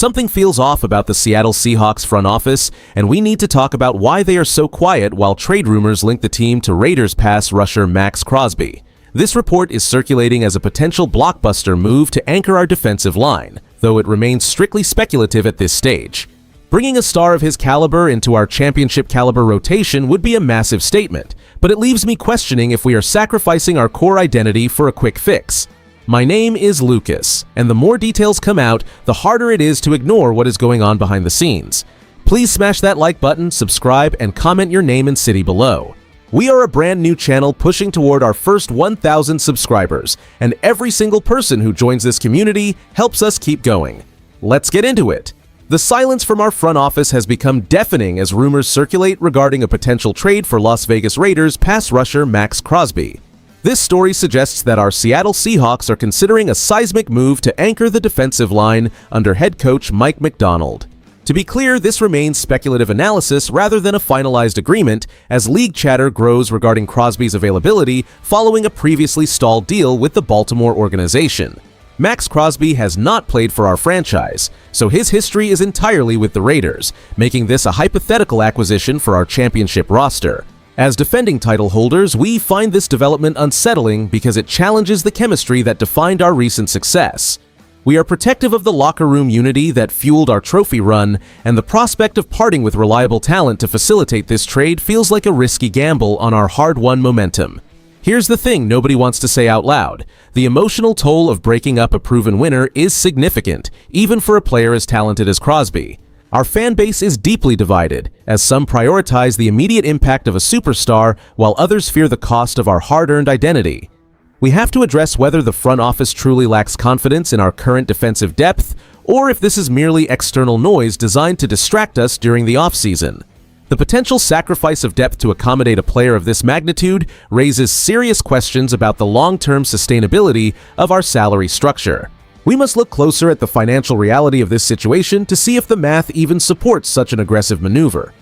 Something feels off about the Seattle Seahawks front office, and we need to talk about why they are so quiet while trade rumors link the team to Raiders pass rusher Max Crosby. This report is circulating as a potential blockbuster move to anchor our defensive line, though it remains strictly speculative at this stage. Bringing a star of his caliber into our championship-caliber rotation would be a massive statement, but it leaves me questioning if we are sacrificing our core identity for a quick fix. My name is Lucas, and the more details come out, the harder it is to ignore what is going on behind the scenes. Please smash that like button, subscribe, and comment your name and city below. We are a brand new channel pushing toward our first 1,000 subscribers, and every single person who joins this community helps us keep going. Let's get into it. The silence from our front office has become deafening as rumors circulate regarding a potential trade for Las Vegas Raiders pass rusher Max Crosby. This story suggests that our Seattle Seahawks are considering a seismic move to anchor the defensive line under head coach Mike Macdonald. To be clear, this remains speculative analysis rather than a finalized agreement, as league chatter grows regarding Crosby's availability following a previously stalled deal with the Baltimore organization. Max Crosby has not played for our franchise, so his history is entirely with the Raiders, making this a hypothetical acquisition for our championship roster. As defending title holders, we find this development unsettling because it challenges the chemistry that defined our recent success. We are protective of the locker room unity that fueled our trophy run, and the prospect of parting with reliable talent to facilitate this trade feels like a risky gamble on our hard-won momentum. Here's the thing nobody wants to say out loud. The emotional toll of breaking up a proven winner is significant, even for a player as talented as Crosby. Our fan base is deeply divided, as some prioritize the immediate impact of a superstar while others fear the cost of our hard-earned identity. We have to address whether the front office truly lacks confidence in our current defensive depth, or if this is merely external noise designed to distract us during the offseason. The potential sacrifice of depth to accommodate a player of this magnitude raises serious questions about the long-term sustainability of our salary structure. We must look closer at the financial reality of this situation to see if the math even supports such an aggressive maneuver.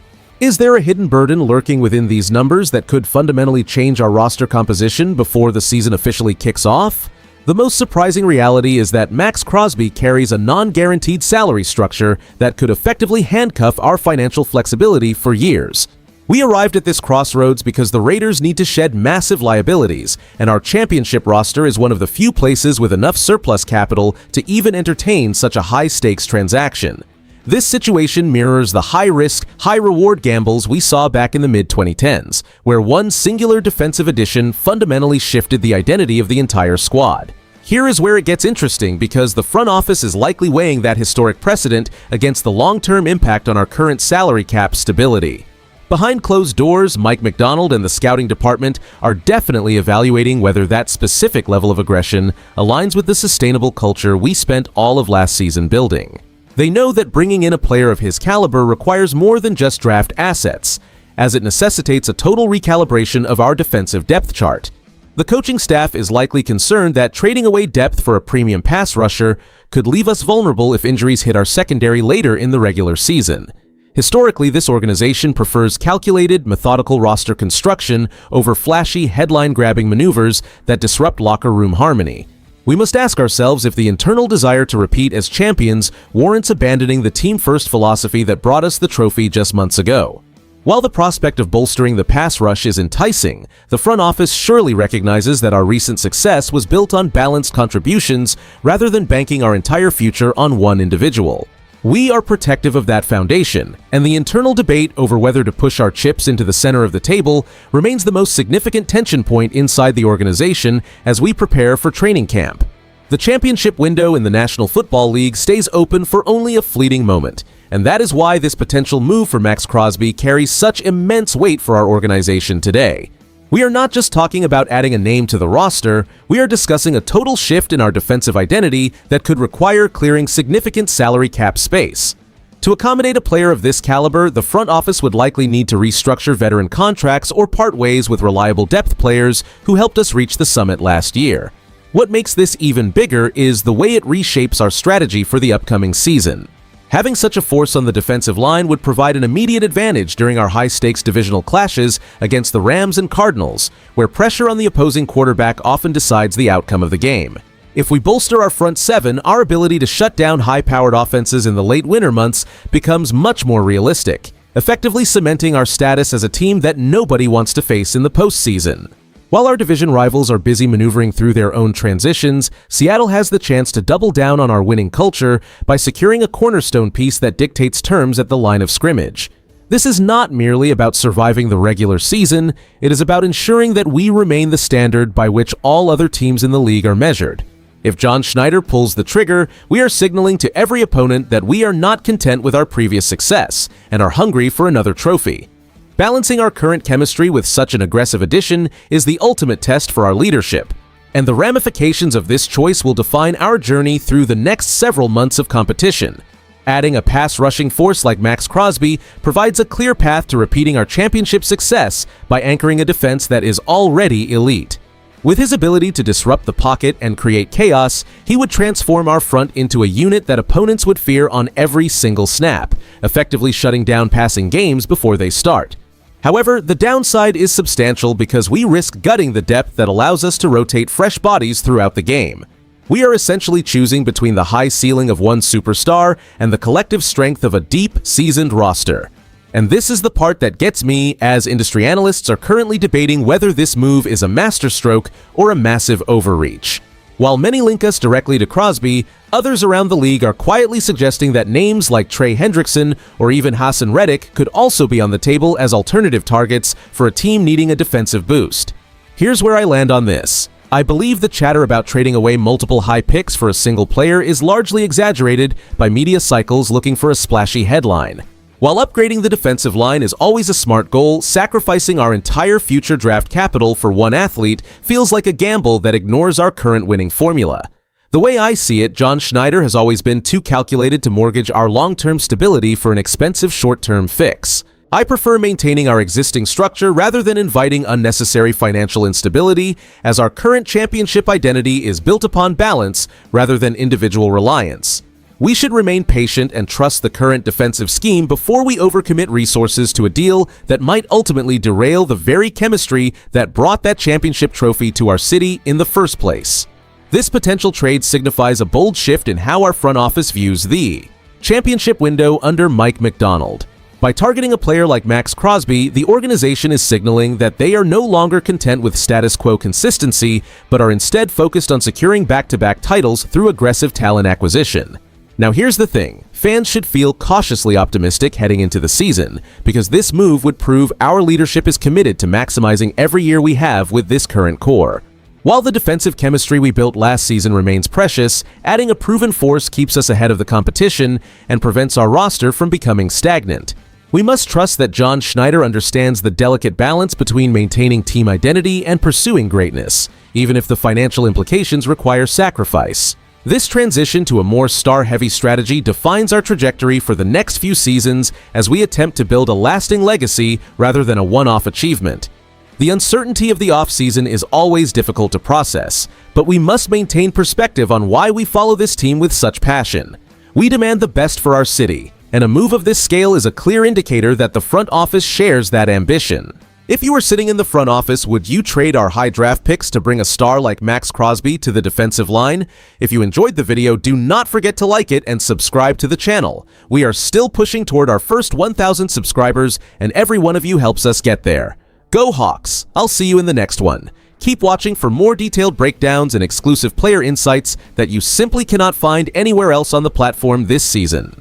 Is there a hidden burden lurking within these numbers that could fundamentally change our roster composition before the season officially kicks off? The most surprising reality is that Max Crosby carries a non-guaranteed salary structure that could effectively handcuff our financial flexibility for years. We arrived at this crossroads because the Raiders need to shed massive liabilities, and our championship roster is one of the few places with enough surplus capital to even entertain such a high-stakes transaction. This situation mirrors the high-risk, high-reward gambles we saw back in the mid-2010s, where one singular defensive addition fundamentally shifted the identity of the entire squad. Here is where it gets interesting because the front office is likely weighing that historic precedent against the long-term impact on our current salary cap stability. Behind closed doors, Mike Macdonald and the scouting department are definitely evaluating whether that specific level of aggression aligns with the sustainable culture we spent all of last season building. They know that bringing in a player of his caliber requires more than just draft assets, as it necessitates a total recalibration of our defensive depth chart. The coaching staff is likely concerned that trading away depth for a premium pass rusher could leave us vulnerable if injuries hit our secondary later in the regular season. Historically, this organization prefers calculated, methodical roster construction over flashy, headline-grabbing maneuvers that disrupt locker room harmony. We must ask ourselves if the internal desire to repeat as champions warrants abandoning the team-first philosophy that brought us the trophy just months ago. While the prospect of bolstering the pass rush is enticing, the front office surely recognizes that our recent success was built on balanced contributions rather than banking our entire future on one individual. We are protective of that foundation, and the internal debate over whether to push our chips into the center of the table remains the most significant tension point inside the organization as we prepare for training camp. The championship window in the National Football League stays open for only a fleeting moment, and that is why this potential move for Max Crosby carries such immense weight for our organization today. We are not just talking about adding a name to the roster, we are discussing a total shift in our defensive identity that could require clearing significant salary cap space. To accommodate a player of this caliber, the front office would likely need to restructure veteran contracts or part ways with reliable depth players who helped us reach the summit last year. What makes this even bigger is the way it reshapes our strategy for the upcoming season. Having such a force on the defensive line would provide an immediate advantage during our high-stakes divisional clashes against the Rams and Cardinals, where pressure on the opposing quarterback often decides the outcome of the game. If we bolster our front seven, our ability to shut down high-powered offenses in the late winter months becomes much more realistic, effectively cementing our status as a team that nobody wants to face in the postseason. While our division rivals are busy maneuvering through their own transitions, Seattle has the chance to double down on our winning culture by securing a cornerstone piece that dictates terms at the line of scrimmage. This is not merely about surviving the regular season, it is about ensuring that we remain the standard by which all other teams in the league are measured. If John Schneider pulls the trigger, we are signaling to every opponent that we are not content with our previous success and are hungry for another trophy. Balancing our current chemistry with such an aggressive addition is the ultimate test for our leadership, and the ramifications of this choice will define our journey through the next several months of competition. Adding a pass-rushing force like Max Crosby provides a clear path to repeating our championship success by anchoring a defense that is already elite. With his ability to disrupt the pocket and create chaos, he would transform our front into a unit that opponents would fear on every single snap, effectively shutting down passing games before they start. However, the downside is substantial because we risk gutting the depth that allows us to rotate fresh bodies throughout the game. We are essentially choosing between the high ceiling of one superstar and the collective strength of a deep, seasoned roster. And this is the part that gets me, as industry analysts are currently debating whether this move is a masterstroke or a massive overreach. While many link us directly to Crosby, others around the league are quietly suggesting that names like Trey Hendrickson or even Hassan Reddick could also be on the table as alternative targets for a team needing a defensive boost. Here's where I land on this. I believe the chatter about trading away multiple high picks for a single player is largely exaggerated by media cycles looking for a splashy headline. While upgrading the defensive line is always a smart goal, sacrificing our entire future draft capital for one athlete feels like a gamble that ignores our current winning formula. The way I see it, John Schneider has always been too calculated to mortgage our long-term stability for an expensive short-term fix. I prefer maintaining our existing structure rather than inviting unnecessary financial instability, as our current championship identity is built upon balance rather than individual reliance. We should remain patient and trust the current defensive scheme before we overcommit resources to a deal that might ultimately derail the very chemistry that brought that championship trophy to our city in the first place. This potential trade signifies a bold shift in how our front office views the championship window under Mike Macdonald. By targeting a player like Max Crosby, the organization is signaling that they are no longer content with status quo consistency, but are instead focused on securing back-to-back titles through aggressive talent acquisition. Now here's the thing, fans should feel cautiously optimistic heading into the season, because this move would prove our leadership is committed to maximizing every year we have with this current core. While the defensive chemistry we built last season remains precious, adding a proven force keeps us ahead of the competition and prevents our roster from becoming stagnant. We must trust that John Schneider understands the delicate balance between maintaining team identity and pursuing greatness, even if the financial implications require sacrifice. This transition to a more star-heavy strategy defines our trajectory for the next few seasons as we attempt to build a lasting legacy rather than a one-off achievement. The uncertainty of the offseason is always difficult to process, but we must maintain perspective on why we follow this team with such passion. We demand the best for our city, and a move of this scale is a clear indicator that the front office shares that ambition. If you were sitting in the front office, would you trade our high draft picks to bring a star like Max Crosby to the defensive line? If you enjoyed the video, do not forget to like it and subscribe to the channel. We are still pushing toward our first 1,000 subscribers, and every one of you helps us get there. Go Hawks! I'll see you in the next one. Keep watching for more detailed breakdowns and exclusive player insights that you simply cannot find anywhere else on the platform this season.